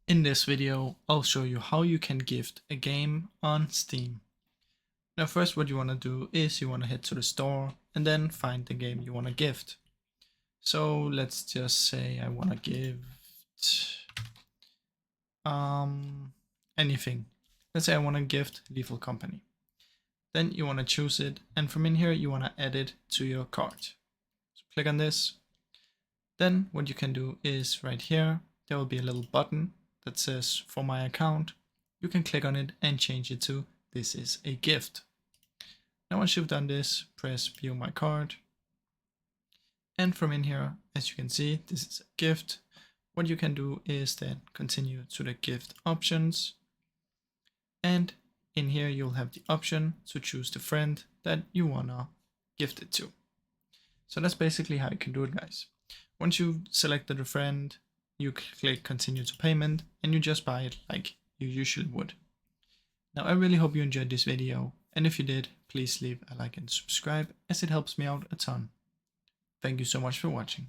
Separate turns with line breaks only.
In this video, I'll show you how you can gift a game on Steam. Now first what you want to do is you want to head to the store and then find the game you want to gift. So let's just say I want to gift anything. Let's say I want to gift Lethal Company. Then you want to choose it, and from in here you want to add it to your cart. So click on this. Then what you can do is right here there will be a little button that says for my account. You can click on it and change it to this is a gift. Now once you've done this, press view my card. And from in here, as you can see, this is a gift. What you can do is then continue to the gift options. And in here, you'll have the option to choose the friend that you wanna gift it to. So that's basically how you can do it, guys. Once you've selected a friend, you click continue to payment and you just buy it like you usually would. Now I really hope you enjoyed this video, and if you did, please leave a like and subscribe as it helps me out a ton. Thank you so much for watching.